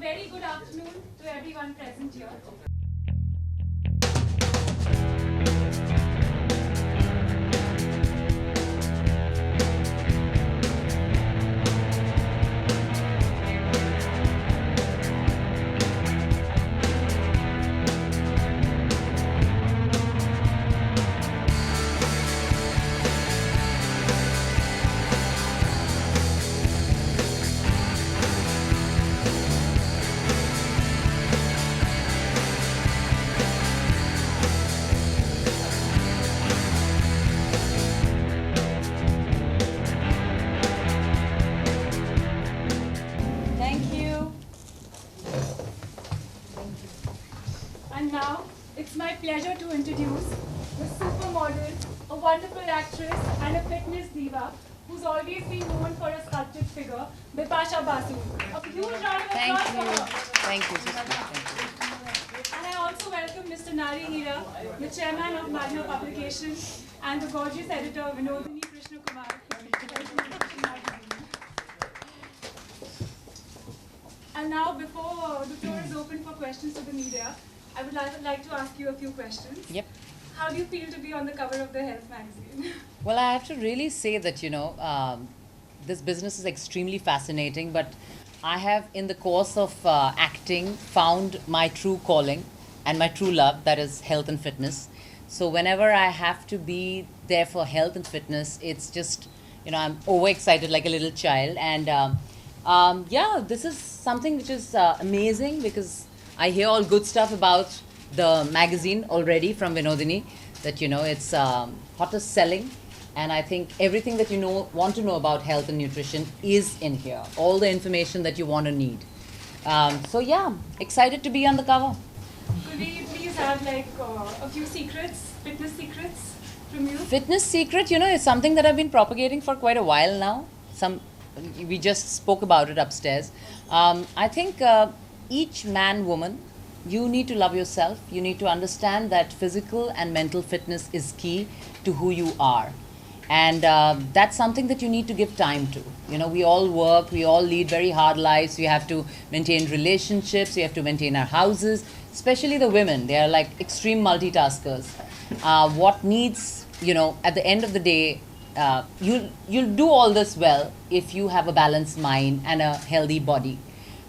very good afternoon to everyone present here. Thank you. And now, it's my pleasure to introduce the supermodel, a wonderful actress and a fitness diva who's always been known for a sculpted figure, Bipasha Basu. A huge round of Thank applause for you. her. Thank you, sister. Thank you. And I also welcome Mr. Nari Hira, the chairman of Magna Publication, and the gorgeous editor Vinodini Krishna Kumar. And now, before the floor is open for questions to the media, I would like to ask you a few questions. Yep. How do you feel to be on the cover of the Health magazine? Well, I have to really say that, this business is extremely fascinating, but I have, in the course of acting, found my true calling and my true love, that is health and fitness. So whenever I have to be there for health and fitness, it's just, I'm overexcited like a little child. And yeah, this is something which is amazing because I hear all good stuff about the magazine already from Vinodini, that, it's hottest selling. And I think everything that want to know about health and nutrition is in here. All the information that you want to need. So yeah, excited to be on the cover. Could we please have a few secrets, fitness secrets from you? Fitness secret, is something that I've been propagating for quite a while now. We just spoke about it upstairs. I think each man, woman, you need to love yourself. You need to understand that physical and mental fitness is key to who you are. And that's something that you need to give time to. We all work, we all lead very hard lives. We have to maintain relationships, we have to maintain our houses, especially the women. They are like extreme multitaskers. What needs, at the end of the day, you'll do all this well if you have a balanced mind and a healthy body.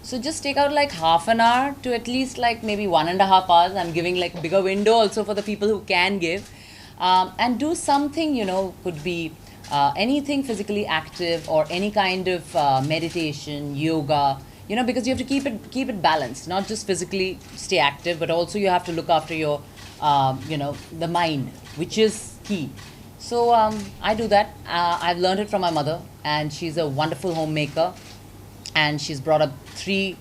So just take out like half an hour to at least like maybe 1.5 hours. I'm giving like bigger window also for the people who can give. And do something, could be anything physically active or any kind of meditation, yoga, because you have to keep it balanced, not just physically stay active, but also you have to look after your, the mind, which is key. So I do that. I've learned it from my mother, and she's a wonderful homemaker, and she's brought up 3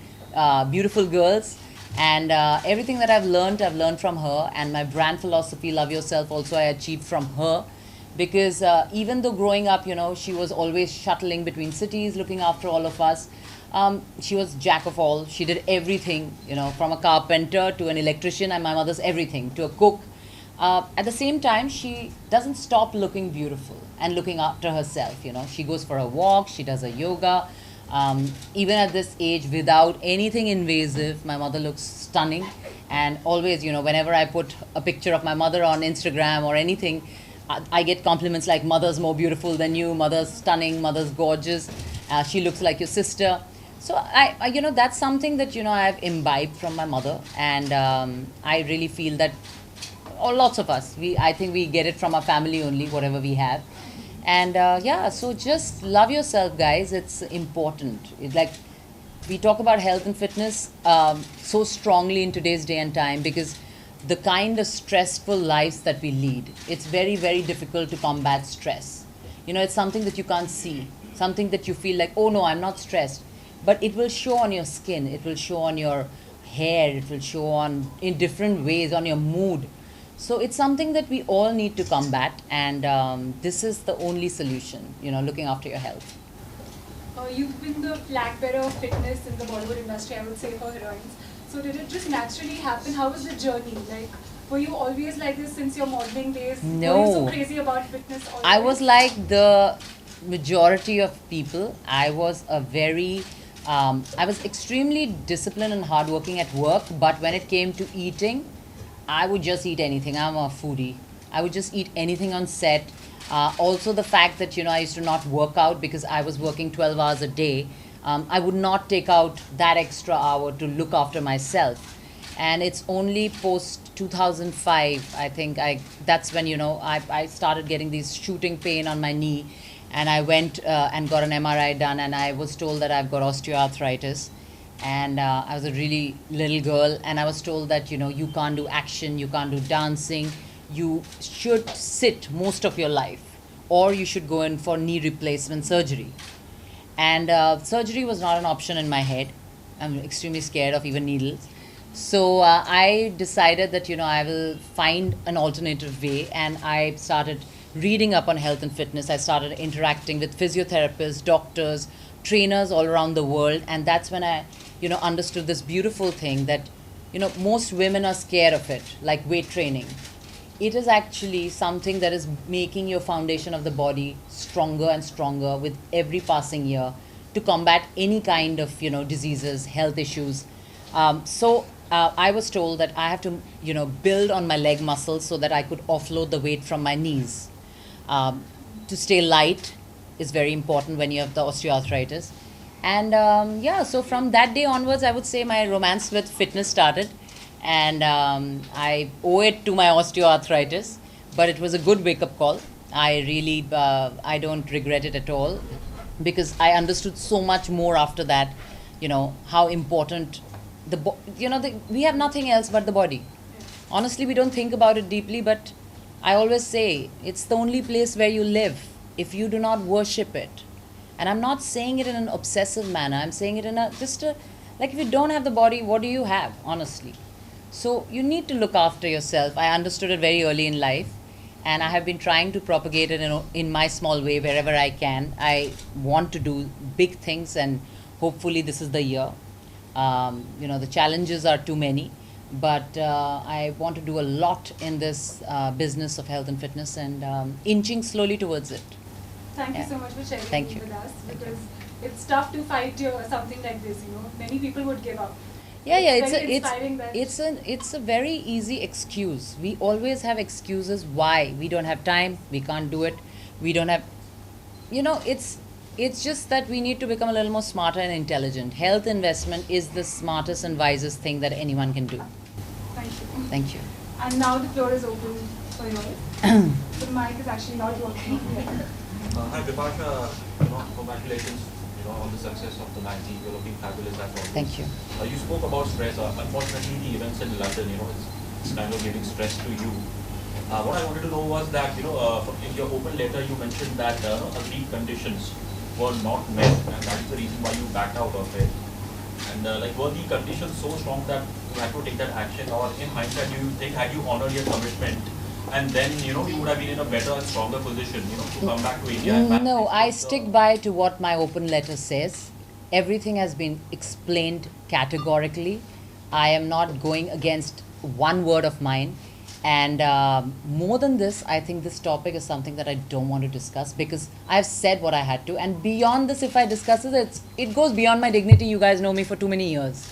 beautiful girls. And everything that I've learned from her. And my brand philosophy, love yourself, also I achieved from her. Because even though growing up, she was always shuttling between cities, looking after all of us. She was jack of all. She did everything, from a carpenter to an electrician, and my mother's everything, to a cook. At the same time, she doesn't stop looking beautiful and looking after herself. She goes for a walk, she does a yoga. Even at this age, without anything invasive, my mother looks stunning. And always, whenever I put a picture of my mother on Instagram or anything, I get compliments like, mother's more beautiful than you, mother's stunning, mother's gorgeous, she looks like your sister. So I that's something that, I've imbibed from my mother. And I really feel that lots of us, I think we get it from our family only, whatever we have. And yeah, so just love yourself, guys. It's important. It's like we talk about health and fitness so strongly in today's day and time, because the kind of stressful lives that we lead, it's very, very difficult to combat stress. It's something that you can't see, something that you feel like, oh no, I'm not stressed. But it will show on your skin, it will show on your hair, it will show on in different ways on your mood. So it's something that we all need to combat, and this is the only solution, looking after your health. You've been the flag bearer of fitness in the Bollywood industry, I would say, for heroines. So did it just naturally happen? How was the journey? Were you always like this since your modeling days? No. Were you so crazy about fitness always? I was like the majority of people. I was a very I was extremely disciplined and hardworking at work, but when it came to eating, I would just eat anything. I'm a foodie. I would just eat anything on set. Also, the fact that I used to not work out because I was working 12 hours a day. I would not take out that extra hour to look after myself. And it's only post 2005, I think, that's when I started getting these shooting pain on my knee, and I went and got an MRI done, and I was told that I've got osteoarthritis. And I was a really little girl, and I was told that you can't do action, you can't do dancing, you should sit most of your life, or you should go in for knee replacement surgery. And surgery was not an option in my head. I'm extremely scared of even needles. So I decided that I will find an alternative way, and I started reading up on health and fitness. I started interacting with physiotherapists, doctors, trainers all around the world, and that's when I understood this beautiful thing that most women are scared of it, like weight training. It is actually something that is making your foundation of the body stronger and stronger with every passing year to combat any kind of diseases, health issues. I was told that I have to build on my leg muscles so that I could offload the weight from my knees. To stay light is very important when you have the osteoarthritis. And so from that day onwards, I would say my romance with fitness started. And I owe it to my osteoarthritis, but it was a good wake-up call. I don't regret it at all, because I understood so much more after that, how important we have nothing else but the body. Honestly, we don't think about it deeply, but I always say it's the only place where you live if you do not worship it. And I'm not saying it in an obsessive manner. I'm saying it in like, if you don't have the body, what do you have, honestly? So you need to look after yourself. I understood it very early in life, and I have been trying to propagate it in my small way wherever I can. I want to do big things, and hopefully this is the year. The challenges are too many, but I want to do a lot in this business of health and fitness, and inching slowly towards it. Thank you so much for sharing Thank it you. with us, Thank you. because it's tough to fight something like this. Many people would give up. It's a very easy excuse. We always have excuses why we don't have time, we can't do it, we don't have, it's just that we need to become a little more smarter and intelligent. Health investment is the smartest and wisest thing that anyone can do. Thank you. Thank you. And now the floor is open for yours. So the mic is actually not working yet. Hi Bipasha, congratulations on the success of the magazine. You're looking fabulous as always. Thank you. You spoke about stress. Unfortunately, the events in London, it's kind of giving stress to you. What I wanted to know was that, in your open letter, you mentioned that agreed conditions were not met, and that is the reason why you backed out of it. And were the conditions so strong that you had to take that action, or in hindsight, do you think had you honored your commitment, and then you would have been in a better and stronger position, to come back to India? And No, I stick by to what my open letter says. Everything has been explained categorically. I am not going against one word of mine. And more than this, I think this topic is something that I don't want to discuss, because I've said what I had to. And beyond this, if I discuss it, it goes beyond my dignity. You guys know me for too many years.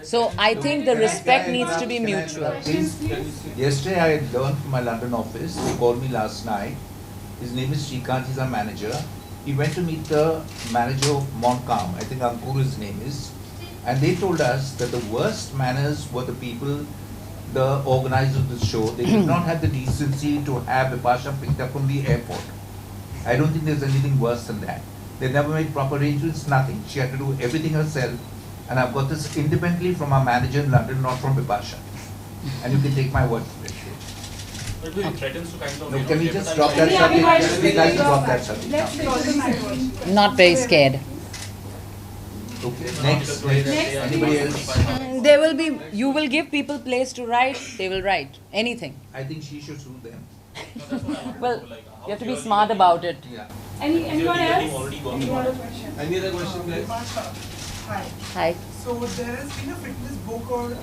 So I think the respect needs to be mutual. Yesterday I had learned from my London office. He called me last night. His name is Shrikant. He's our manager. He went to meet the manager of Montcalm. I think Ankur his name is. And they told us that the worst manners were the people, the organizers of the show. They did not have the decency to have Bipasha picked up from the airport. I don't think there's anything worse than that. They never made proper arrangements, nothing. She had to do everything herself. And I've got this independently from our manager in London, not from Bipasha. And you can take my word for it. But it threatens to kind of, No, can we just drop that subject? We'd like to drop that subject. Let's go to the mic. Not very scared. Okay, next. Anybody else? You will give people place to write, they will write anything. I think she should sue them. Well, you have to be smart about it. Yeah. Anyone else? Already gone Any through other it. question? Any other question, guys? Hi. Hi. So there has been a fitness book or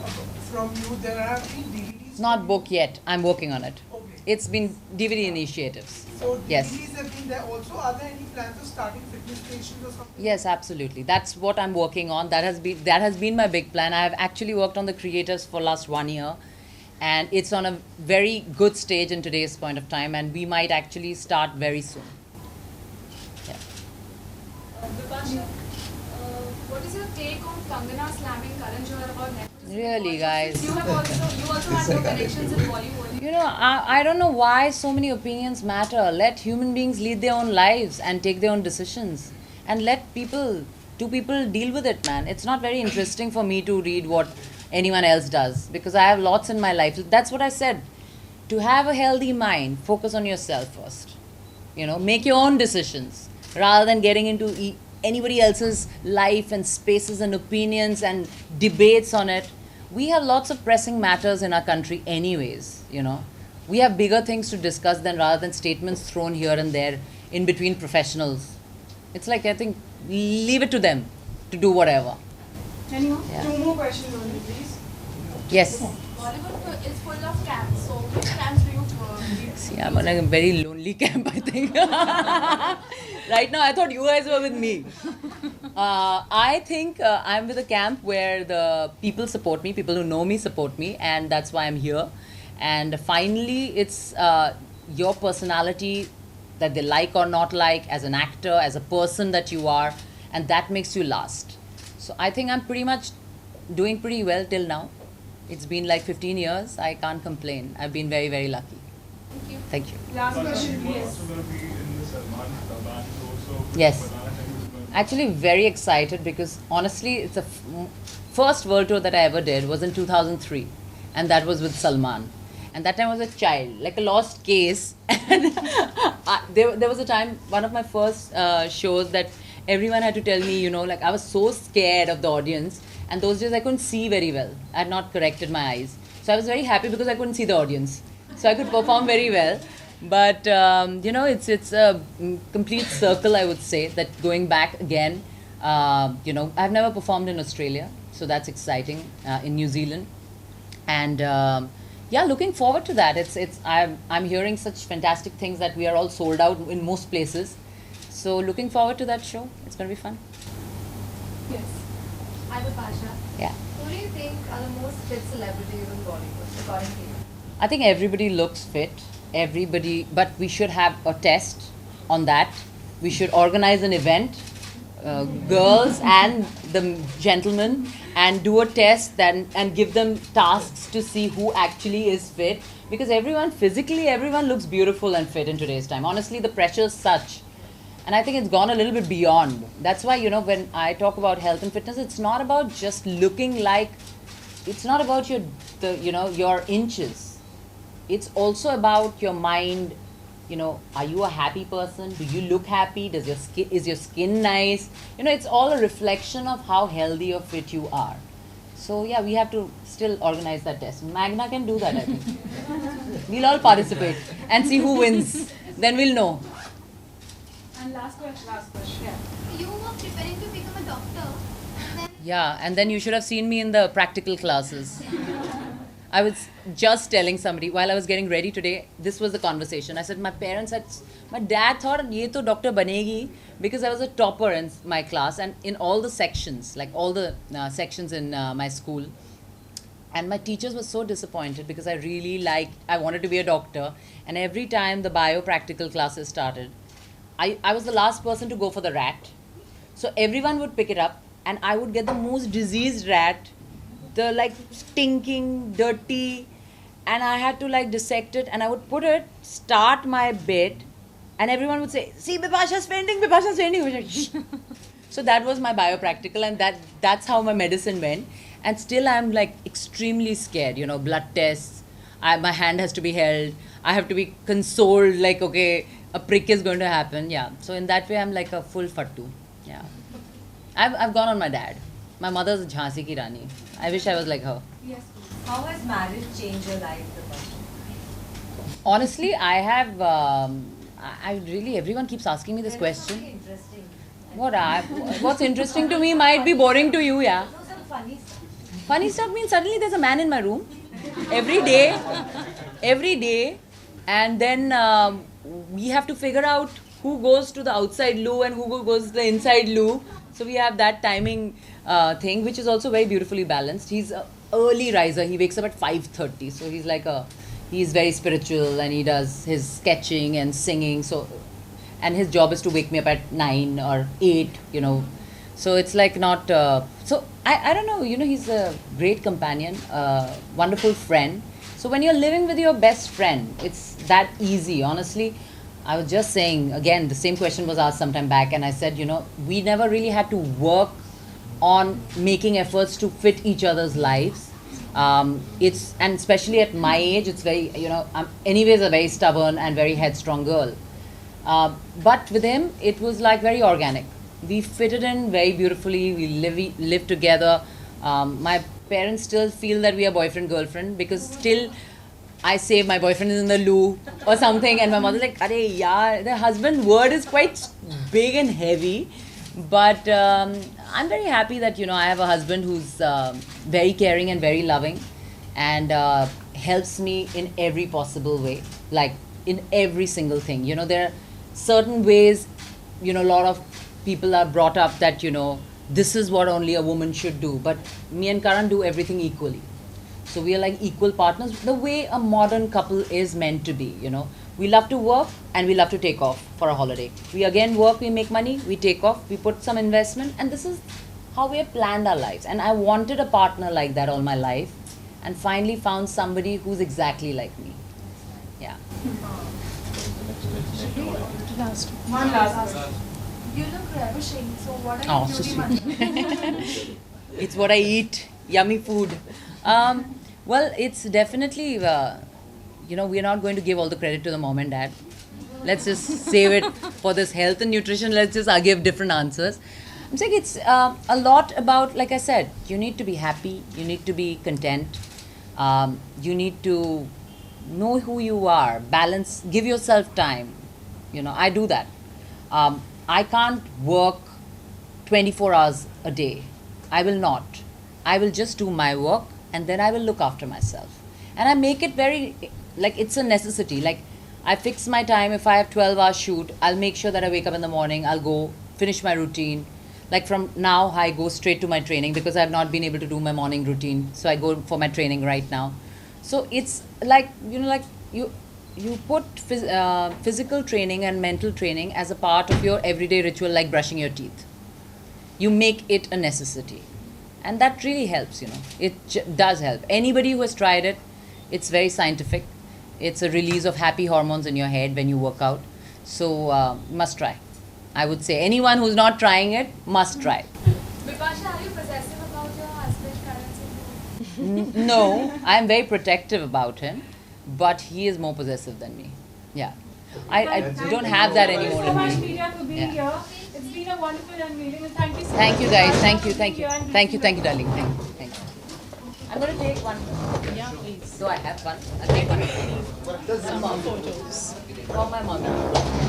from you. There have been DVDs. It's not book yet. I'm working on it. Okay. It's been DVD initiatives. So Yes. DVDs have been there also. Are there any plans of starting fitness stations or something? Yes, absolutely. That's what I'm working on. That has been my big plan. I have actually worked on the creators for last 1 year, and it's on a very good stage in today's point of time, and we might actually start very soon. Yeah. Bipasha, what is your take on Kangana slamming Karan Johar about nepotism? Really, guys. You also had no connections in Bollywood. You know, I don't know why so many opinions matter. Let human beings lead their own lives and take their own decisions. And let two people deal with it, man. It's not very interesting for me to read what anyone else does because I have lots in my life. That's what I said. To have a healthy mind, focus on yourself first. You know, make your own decisions rather than getting into anybody else's life and spaces and opinions and debates on it. We have lots of pressing matters in our country anyways, you know. We have bigger things to discuss than rather than statements thrown here and there in between professionals. It's like, I think, leave it to them to do whatever. Anyone? Yeah. 2 more questions only, please. Yes. Bollywood is full of camps, so which camps do you lead? See, I'm on a very lonely camp, I think. Right now, I thought you guys were with me. I think I'm with a camp where the people support me, people who know me support me, and that's why I'm here. And finally, it's your personality that they like or not like, as an actor, as a person that you are, and that makes you last. So I think I'm pretty much doing pretty well till now. It's been like 15 years. I can't complain. I've been very, very lucky. Thank you. Thank you. Last But question, you were yes. also going to be in the Salman band also. Yes. Banana Time was going to- Actually, very excited because honestly, it's the first world tour that I ever did was in 2003, and that was with Salman. And that time I was a child, like a lost case. And there was a time, one of my first shows, that everyone had to tell me, you know, like I was so scared of the audience. And those days I couldn't see very well. I had not corrected my eyes. So I was very happy because I couldn't see the audience. So I could perform very well. But, you know, it's a complete circle, I would say, that going back again, you know, I've never performed in Australia. So that's exciting, in New Zealand. And yeah, looking forward to that. I'm hearing such fantastic things that we are all sold out in most places. So looking forward to that show. It's going to be fun. Yes. Hi, Bipasha. Yeah. Who do you think are the most fit celebrities in Bollywood, according to you? I think everybody looks fit. Everybody, but we should have a test on that. We should organize an event, girls and the gentlemen, and do a test and give them tasks to see who actually is fit. Because physically, everyone looks beautiful and fit in today's time. Honestly, the pressure is such. And I think it's gone a little bit beyond. That's why, you know, when I talk about health and fitness, it's not about just looking like, it's not about your inches. It's also about your mind. You know, are you a happy person? Do you look happy? Is your skin nice? You know, it's all a reflection of how healthy or fit you are. So yeah, we have to still organize that test. Magna can do that, I think. We'll all participate and see who wins. Then we'll know. And last question. Yeah. You were preparing to become a doctor. Then Yeah, and then you should have seen me in the practical classes. I was just telling somebody while I was getting ready today, this was the conversation. I said, my dad thought, ye to doctor banegi, because I was a topper in my class and in all the sections, like all the sections in my school. And my teachers were so disappointed because I wanted to be a doctor. And every time the bio-practical classes started, I was the last person to go for the rat. So everyone would pick it up and I would get the most diseased rat, the like stinking, dirty, and I had to like dissect it and I would start my bit, and everyone would say, see, Bipasha's fainting. So that was my biopractical, and that's how my medicine went. And still I'm like extremely scared, you know, blood tests, my hand has to be held, I have to be consoled, like, okay, a prick is going to happen, yeah. So in that way I'm like a full fattu, yeah. I've gone on my dad. My mother's Jhansi ki Rani. I wish I was like her. Yes. How has marriage changed your life, Bipasha? Honestly, I have, everyone keeps asking me this Very question. interesting. What's interesting to me might be boring to you, yeah. No, some funny stuff. Funny stuff means suddenly there's a man in my room. Every day, and then we have to figure out who goes to the outside loo and who goes to the inside loo. So we have that timing thing, which is also very beautifully balanced. He's an early riser. He wakes up at 5:30, so he's very spiritual, and he does his sketching and singing. So, and his job is to wake me up at 9 or 8. So it's like not. So I don't know. He's a great companion, wonderful friend. So when you're living with your best friend, it's that easy. Honestly, I was just saying again. The same question was asked sometime back, and I said, we never really had to work on making efforts to fit each other's lives. And especially at my age, it's very, I'm anyways a very stubborn and very headstrong girl. But with him, it was like very organic. We fitted in very beautifully. We live together. My parents still feel that we are boyfriend girlfriend, because still I say my boyfriend is in the loo or something, and my mother's like, "Arey yaar," the husband word is quite big and heavy. But I'm very happy that I have a husband who's very caring and very loving, and helps me in every possible way, like in every single thing. There are certain ways, a lot of people are brought up that this is what only a woman should do, but me and Karan do everything equally. So we are like equal partners, the way a modern couple is meant to be. We love to work and we love to take off for a holiday. We again work, we make money, we take off, we put some investment, and this is how we have planned our lives. And I wanted a partner like that all my life, and finally found somebody who's exactly like me. Yeah. One last one. You look ravishing, so what are Oh, your so beauty sweet. mantras? It's what I eat, yummy food. Well, it's definitely, we are not going to give all the credit to the mom and dad. Let's just save it for this health and nutrition. Let's just give different answers. I'm saying it's a lot about, like I said, you need to be happy, you need to be content, you need to know who you are, balance, give yourself time. I do that. I can't work 24 hours a day. I will not. I will just do my work, and then I will look after myself. And I make it very, like, it's a necessity. Like, I fix my time. If I have 12-hour shoot, I'll make sure that I wake up in the morning, I'll go finish my routine. Like, from now, I go straight to my training, because I've not been able to do my morning routine. So I go for my training right now. So it's like, you put physical training and mental training as a part of your everyday ritual, like brushing your teeth. You make it a necessity. And that really helps, It does help. Anybody who has tried it, it's very scientific. It's a release of happy hormones in your head when you work out. So, must try. I would say anyone who's not trying it, must try. Bipasha, are you possessive about your husband, Karan? No, I'm very protective about him, but he is more possessive than me. Yeah. I don't have that anymore Thank you so much, in me. Media, for being Yeah. here. It's been a wonderful unveiling, and thank you so much. Thank you, guys. for Thank you, being thank you. here and Thank you, blessing thank you, us. darling. Thank you. I'm going to take one. Yeah, please. Do I have one? I'll take one. Some photos. For my mother.